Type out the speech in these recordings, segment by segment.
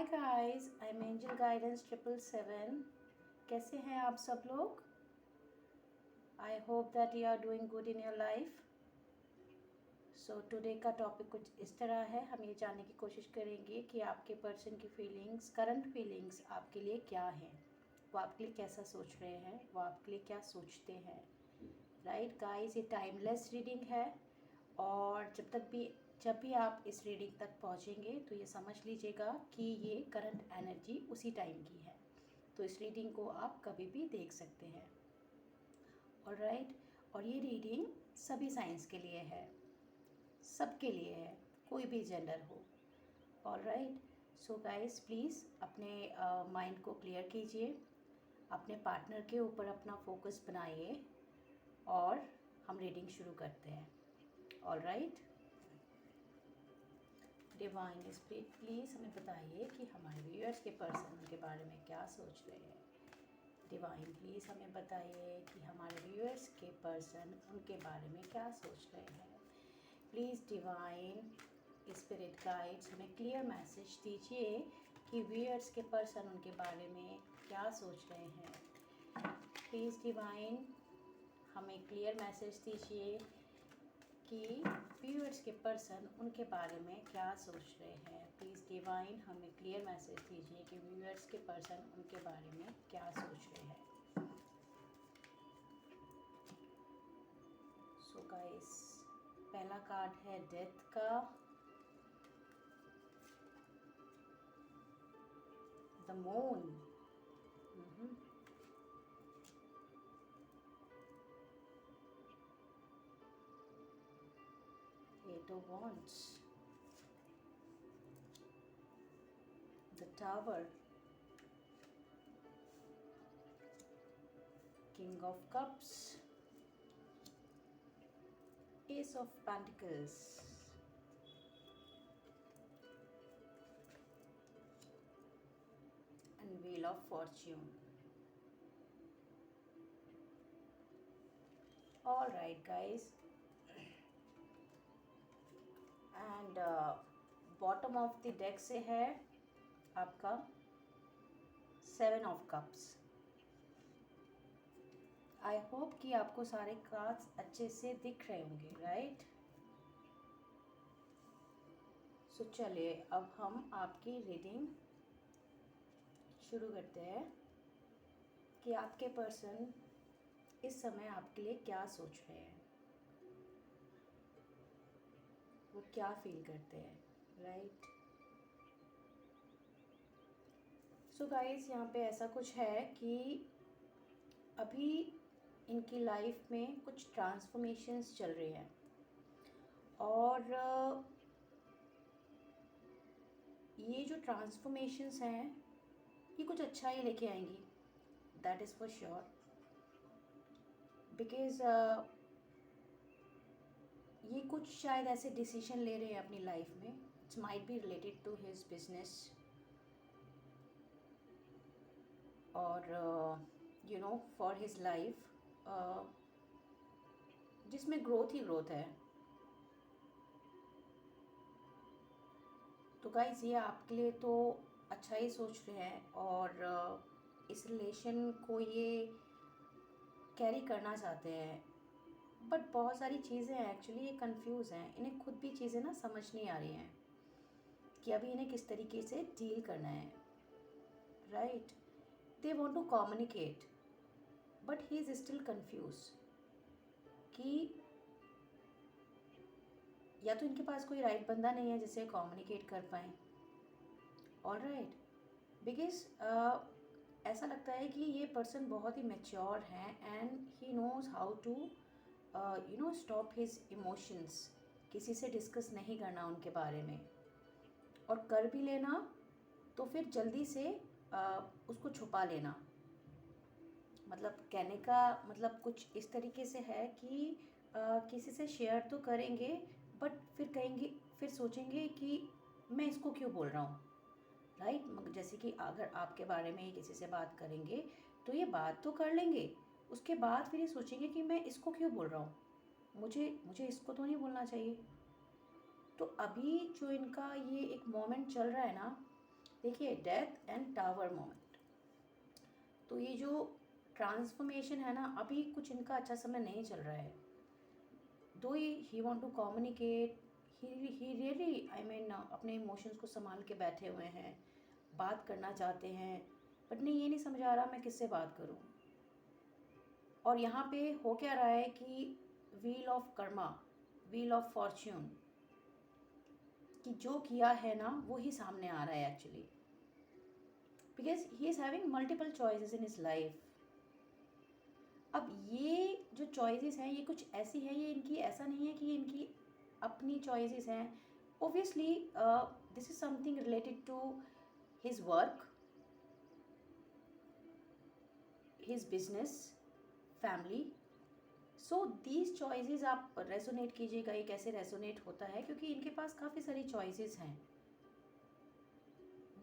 Hi guys, I am Angel Guidance 777। कैसे हैं आप सब लोग? I hope that you are doing good in your life. So today का टॉपिक कुछ इस तरह है। हम ये जानने की कोशिश करेंगे कि आपके पर्सन की फीलिंग्स, करंट फीलिंग्स आपके लिए क्या हैं, वो आपके लिए कैसा सोच रहे हैं, वो आपके लिए क्या सोचते हैं। राइट गाइस, ये टाइमलेस रीडिंग है और जब भी आप इस रीडिंग तक पहुंचेंगे तो ये समझ लीजिएगा कि ये करंट एनर्जी उसी टाइम की है। तो इस रीडिंग को आप कभी भी देख सकते हैं। ऑलराइट, और ये रीडिंग सभी साइंस के लिए है, सबके लिए है, कोई भी जेंडर हो। ऑलराइट, सो गाइस प्लीज़ अपने माइंड को क्लियर कीजिए, अपने पार्टनर के ऊपर अपना फोकस बनाइए और हम रीडिंग शुरू करते हैं। ऑलराइट, डिवाइन स्पिरिट प्लीज़ हमें बताइए कि हमारे व्यूअर्स के पर्सन उनके बारे में क्या सोच रहे हैं। डिवाइन प्लीज़ हमें बताइए कि हमारे व्यूअर्स के पर्सन उनके बारे में क्या सोच रहे हैं। प्लीज़ डिवाइन स्पिरिट गाइड्स हमें क्लियर मैसेज दीजिए कि व्यूअर्स के पर्सन उनके बारे में क्या सोच रहे हैं। प्लीज़ डिवाइन हमें क्लियर मैसेज दीजिए कि व्यूअर्स के पर्सन उनके बारे में क्या सोच रहे हैं। प्लीज़ डिवाइन हमें क्लियर मैसेज दीजिए कि व्यूअर्स के पर्सन उनके बारे में क्या सोच रहे हैं। सो गाइस, पहला कार्ड है डेथ का, the moon. Eight of wands, the tower, king of cups, ace of pentacles, and wheel of fortune. All right guys, and bottom of the deck से है आपका 7 ऑफ कप्स। आई होप कि आपको सारे cards अच्छे से दिख रहे होंगे, राइट? सो चलिए अब हम आपकी रीडिंग शुरू करते हैं कि आपके पर्सन इस समय आपके लिए क्या सोच रहे हैं, वो क्या फील करते हैं, राइट? सो गाइस, यहाँ पे ऐसा कुछ है कि अभी इनकी लाइफ में कुछ ट्रांसफॉर्मेशंस चल रही हैं और ये जो ट्रांसफॉर्मेशंस हैं ये कुछ अच्छा ही लेके आएंगी, that is for sure. Because ये कुछ शायद ऐसे डिसीजन ले रहे हैं अपनी लाइफ में, it's might be related to his business और you know for his life, जिसमें ग्रोथ ही ग्रोथ है। तो गाइज ये आपके लिए तो अच्छा ही सोच रहे हैं और इस रिलेशन को ये कैरी करना चाहते हैं, बट बहुत सारी चीज़ें हैं एक्चुअली ये कंफ्यूज हैं, इन्हें खुद भी चीज़ें ना समझ नहीं आ रही हैं कि अभी इन्हें किस तरीके से डील करना है, right? They want to communicate but he is still confuse कि या तो इनके पास कोई राइट बंदा नहीं है जिससे कम्युनिकेट कर पाएँ। ऑल राइट, बिकॉज ऐसा लगता है कि ये पर्सन बहुत ही मैच्योर हैं and he knows how to stop his emotions. किसी से डिस्कस नहीं करना उनके बारे में, और कर भी लेना तो फिर जल्दी से उसको छुपा लेना। मतलब कहने का मतलब कुछ इस तरीके से है कि किसी से शेयर तो करेंगे बट फिर कहेंगे, फिर सोचेंगे कि मैं इसको क्यों बोल रहा हूँ, राइट? जैसे कि अगर आपके बारे में किसी से बात करेंगे तो ये बात तो कर लेंगे, उसके बाद फिर ये सोचेंगे कि मैं इसको क्यों बोल रहा हूँ, मुझे मुझे इसको तो नहीं बोलना चाहिए। तो अभी जो इनका ये एक मोमेंट चल रहा है ना, देखिए, डेथ एंड टावर मोमेंट, तो ये जो ट्रांसफॉर्मेशन है ना, अभी कुछ इनका अच्छा समय नहीं चल रहा है। Though he want to communicate, he really I mean अपने इमोशंस को संभाल के बैठे हुए हैं, बात करना चाहते हैं, बट नहीं, ये नहीं समझ आ रहा मैं किससे बात करूं। और यहाँ पे हो क्या रहा है कि wheel of Karma, wheel of Fortune, कि जो किया है ना वो ही सामने आ रहा है actually, because he is having multiple choices in his life. अब ये जो चॉइसेस हैं ये कुछ ऐसी हैं, ये इनकी ऐसा नहीं है कि ये इनकी अपनी चॉइसेस हैं। Obviously this is something related to his work, his business, family. So these choices आप रेजोनेट कीजिएगा, ये कैसे रेजोनेट होता है, क्योंकि इनके पास काफ़ी सारी चॉइसेस हैं।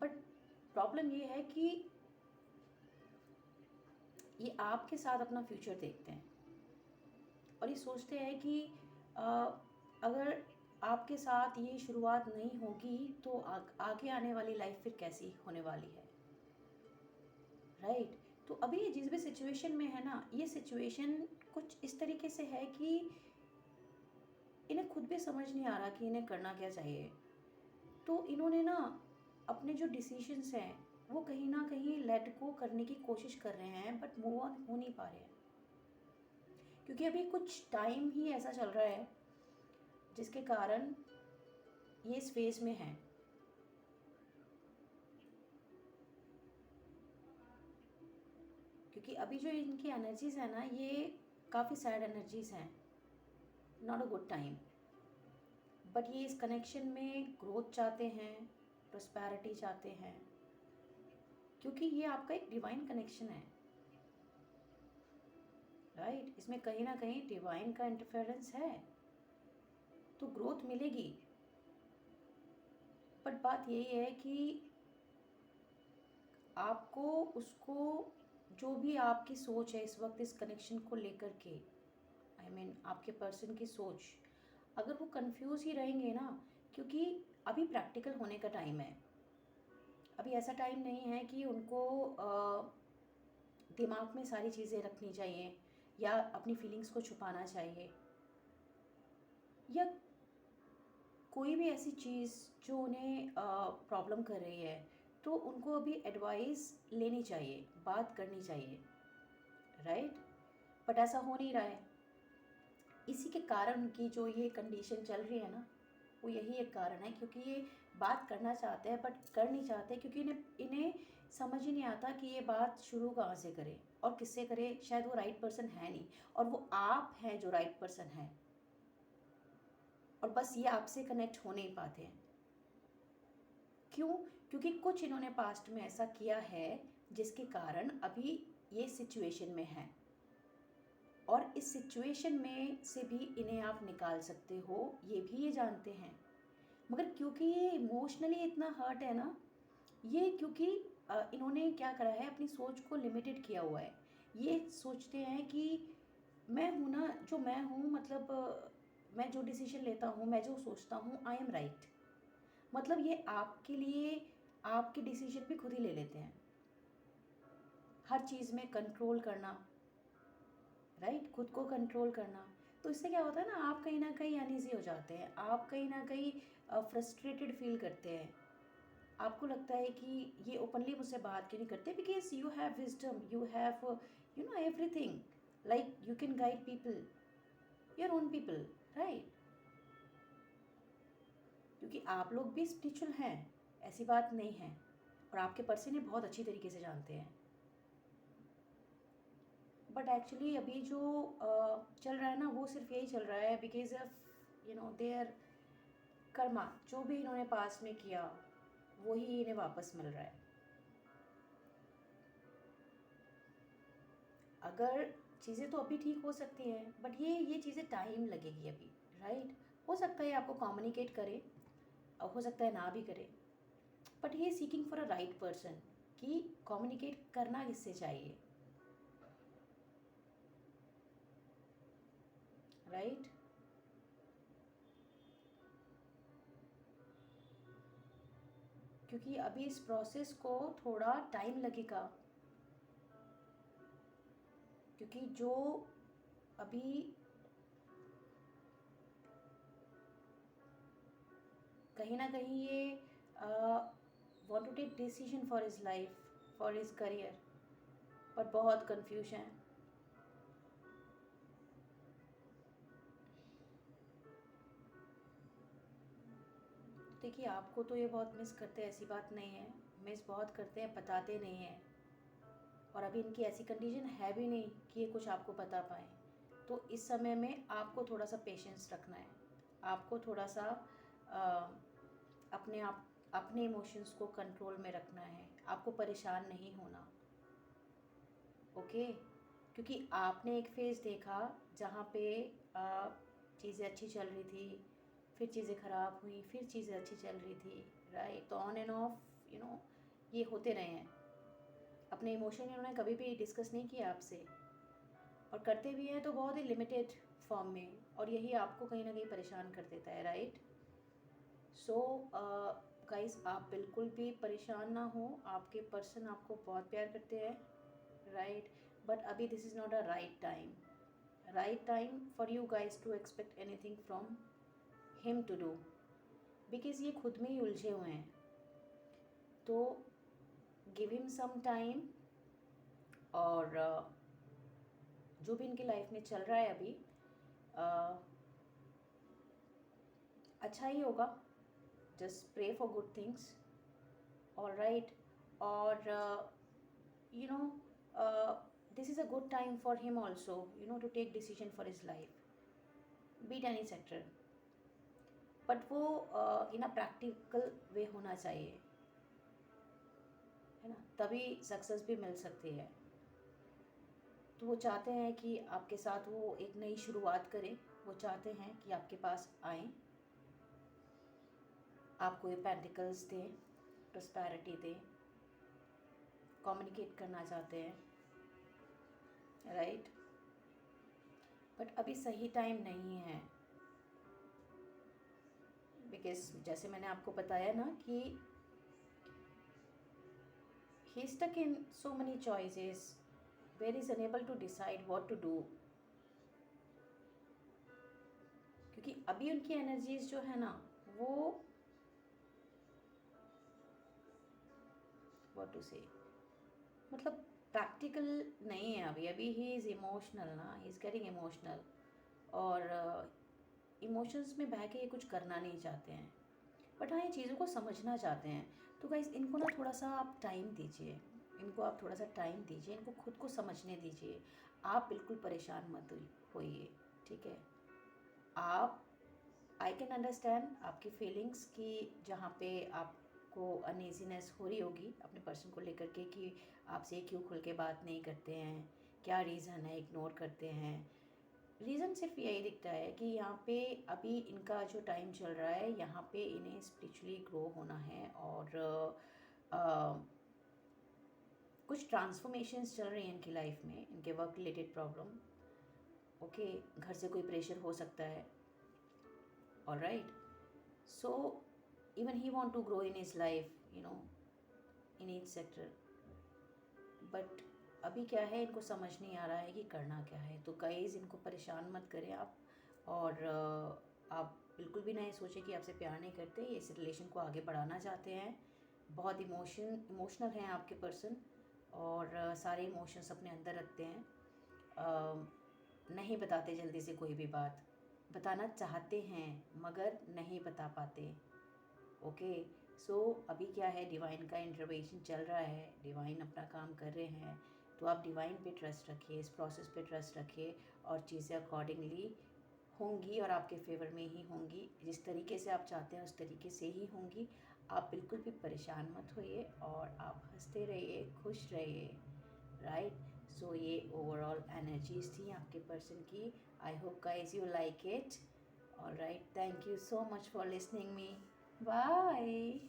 बट प्रॉब्लम ये है कि ये आपके साथ अपना फ्यूचर देखते हैं और ये सोचते हैं कि अगर आपके साथ ये शुरुआत नहीं होगी तो आगे आने वाली लाइफ फिर कैसी होने वाली है, राइट। तो अभी ये जिस भी सिचुएशन में है ना, ये सिचुएशन कुछ इस तरीके से है कि इन्हें खुद भी समझ नहीं आ रहा कि इन्हें करना क्या चाहिए। तो इन्होंने ना अपने जो डिसीजंस हैं वो कहीं ना कहीं लेट गो करने की कोशिश कर रहे हैं, बट मूव ऑन हो नहीं पा रहे हैं, क्योंकि अभी कुछ टाइम ही ऐसा चल रहा है जिसके कारण ये इस फेज में है। क्योंकि अभी जो इनकी एनर्जीज है ना, ये काफ़ी सैड एनर्जीज हैं, not a good time. But ये इस कनेक्शन में ग्रोथ चाहते हैं, प्रॉस्पेरिटी चाहते हैं, क्योंकि ये आपका एक डिवाइन कनेक्शन है, राइट। इसमें कहीं ना कहीं डिवाइन का इंटरफेरेंस है, तो ग्रोथ मिलेगी। बट बात यही है कि आपको उसको, जो भी आपकी सोच है इस वक्त इस कनेक्शन को लेकर के, आई मीन आपके पर्सन की सोच, अगर वो कंफ्यूज ही रहेंगे ना, क्योंकि अभी प्रैक्टिकल होने का टाइम है। अभी ऐसा टाइम नहीं है कि उनको दिमाग में सारी चीज़ें रखनी चाहिए या अपनी फीलिंग्स को छुपाना चाहिए, या कोई भी ऐसी चीज़ जो उन्हें प्रॉब्लम कर रही है, तो उनको अभी एडवाइस लेनी चाहिए, बात करनी चाहिए, राइट। बट ऐसा हो नहीं रहा है। इसी के कारण उनकी जो ये कंडीशन चल रही है ना, वो यही एक कारण है, क्योंकि ये बात करना चाहते हैं बट कर नहीं चाहते, क्योंकि इन्हें इन्हें समझ ही नहीं आता कि ये बात शुरू कहाँ से करें और किससे करें। शायद वो राइट पर्सन है नहीं, और वो आप हैं जो राइट पर्सन है, और बस ये आपसे कनेक्ट हो नहीं पाते हैं। क्यों? क्योंकि कुछ इन्होंने पास्ट में ऐसा किया है जिसके कारण अभी ये सिचुएशन में है, और इस सिचुएशन में से भी इन्हें आप निकाल सकते हो, ये भी ये जानते हैं। मगर क्योंकि ये इमोशनली इतना हर्ट है ना, ये क्योंकि इन्होंने क्या करा है, अपनी सोच को लिमिटेड किया हुआ है। ये सोचते हैं कि मैं हूँ ना जो मैं हूँ, मतलब मैं जो डिसीजन लेता हूँ, मैं जो सोचता हूँ, आई एम राइट। मतलब ये आपके लिए आपके डिसीजन भी खुद ही ले लेते हैं, हर चीज़ में कंट्रोल करना, राइट, खुद को कंट्रोल करना। तो इससे क्या होता है ना, आप कहीं ना कहीं अनईजी हो जाते हैं, आप कहीं ना कहीं फ्रस्ट्रेटेड फील करते हैं। आपको लगता है कि ये ओपनली मुझसे बात क्यों नहीं करते, because you have wisdom, you have you know everything, like you can guide people, your own people, right. क्योंकि आप लोग भी स्पिरिचुअल हैं, ऐसी बात नहीं है, और आपके पर्सन ये बहुत अच्छी तरीके से जानते हैं। बट एक्चुअली अभी जो चल रहा है ना, वो सिर्फ यही चल रहा है बिकॉज ऑफ देयर कर्मा, जो भी इन्होंने पास में किया वही इन्हें वापस मिल रहा है। अगर चीज़ें तो अभी ठीक हो सकती हैं, बट ये चीज़ें टाइम लगेगी अभी, राइट। हो सकता है आपको कम्युनिकेट करे, और हो सकता है ना भी करे, बट ये seeking for a right person कि कम्युनिकेट करना किससे चाहिए, राइट। क्योंकि अभी इस प्रोसेस को थोड़ा टाइम लगेगा, क्योंकि जो अभी कहीं ना कहीं ये want to take decision for his life, for his career, पर बहुत कंफ्यूजन है। देखिए, आपको तो ये बहुत मिस करते हैं, ऐसी बात नहीं है, मिस बहुत करते हैं, बताते नहीं हैं। और अभी इनकी ऐसी कंडीशन है भी नहीं कि ये कुछ आपको बता पाएँ। तो इस समय में आपको थोड़ा सा पेशेंस रखना है, आपको थोड़ा सा अपने इमोशंस को कंट्रोल में रखना है, आपको परेशान नहीं होना, ओके। क्योंकि आपने एक फेज़ देखा जहाँ पे चीज़ें अच्छी चल रही थी, फिर चीज़ें ख़राब हुई, फिर चीज़ें अच्छी चल रही थी, राइट। तो ऑन एंड ऑफ ये होते रहे हैं। अपने इमोशन इन्होंने कभी भी डिस्कस नहीं किया आपसे, और करते भी हैं तो बहुत ही लिमिटेड फॉर्म में, और यही आपको कहीं ना कहीं परेशान कर देता है, राइट। सो गाइस, आप बिल्कुल भी परेशान ना हो, आपके पर्सन आपको बहुत प्यार करते हैं, राइट। बट अभी this is not a right time for you guys to expect anything from him to do, because ये खुद में ही उलझे हुए हैं। तो गिव हिम सम टाइम, और जो भी इनकी लाइफ में चल रहा है अभी अच्छा ही होगा। Just pray for good things, all right. और you know this is a good time for him also, to take decision for his life, be it any sector, but वो इन अ प्रैक्टिकल वे होना चाहिए, है ना, तभी success भी मिल सकती है। तो वो चाहते हैं कि आपके साथ वो एक नई शुरुआत करें, वो चाहते हैं कि आपके पास आएँ, आपको ये पेंटिकल्स दें, प्रॉस्पेरिटी दें, कम्युनिकेट करना चाहते हैं, राइट। बट अभी सही टाइम नहीं है, बिकॉज जैसे मैंने आपको बताया ना कि he is stuck in so many choices where he is unable to decide what to do, क्योंकि अभी उनकी एनर्जीज जो है ना, वो व्हाट टू से, मतलब प्रैक्टिकल नहीं है अभी ही इज़ इमोशनल ना, ही इज़ गेटिंग इमोशनल, और इमोशंस में बह के ये कुछ करना नहीं चाहते हैं, बट हाँ, ये चीज़ों को समझना चाहते हैं। तो गाइस, इनको ना थोड़ा सा आप टाइम दीजिए, इनको आप थोड़ा सा टाइम दीजिए, इनको खुद को समझने दीजिए। आप बिल्कुल परेशान मत होइए, ठीक है। आप आई कैन अंडरस्टैंड आपकी फीलिंग्स कि जहाँ पे आपको अनईजीनेस हो रही होगी अपने पर्सन को लेकर के, कि आपसे क्यों खुल के बात नहीं करते हैं, क्या रीज़न है, इग्नोर करते हैं। रीज़न सिर्फ यही दिखता है कि यहाँ पे अभी इनका जो टाइम चल रहा है, यहाँ पे इन्हें स्पिरिचुअली ग्रो होना है, और कुछ ट्रांसफॉर्मेशंस चल रही हैं इनकी लाइफ में, इनके वर्क रिलेटेड प्रॉब्लम, ओके। घर से कोई प्रेशर हो सकता है, all right. So even he want to grow in his life, in each sector, but अभी क्या है, इनको समझ नहीं आ रहा है कि करना क्या है। तो गाइस, इनको परेशान मत करें आप, और आप बिल्कुल भी नहीं सोचें कि आपसे प्यार नहीं करते, ये इस रिलेशन को आगे बढ़ाना चाहते हैं। बहुत इमोशनल हैं आपके पर्सन, और सारे इमोशंस अपने अंदर रखते हैं, नहीं बताते जल्दी से कोई भी बात, बताना चाहते हैं मगर नहीं बता पाते, ओके। सो अभी क्या है, डिवाइन का इंटरवेंशन चल रहा है, डिवाइन अपना काम कर रहे हैं, तो आप डिवाइन पे ट्रस्ट रखिए, इस प्रोसेस पे ट्रस्ट रखिए, और चीज़ें अकॉर्डिंगली होंगी, और आपके फेवर में ही होंगी, जिस तरीके से आप चाहते हैं उस तरीके से ही होंगी। आप बिल्कुल भी परेशान मत होइए, और आप हंसते रहिए, खुश रहिए, राइट। सो ये ओवरऑल एनर्जीज थी आपके पर्सन की। I hope guys you like it, all right. Thank you so much for listening me, bye.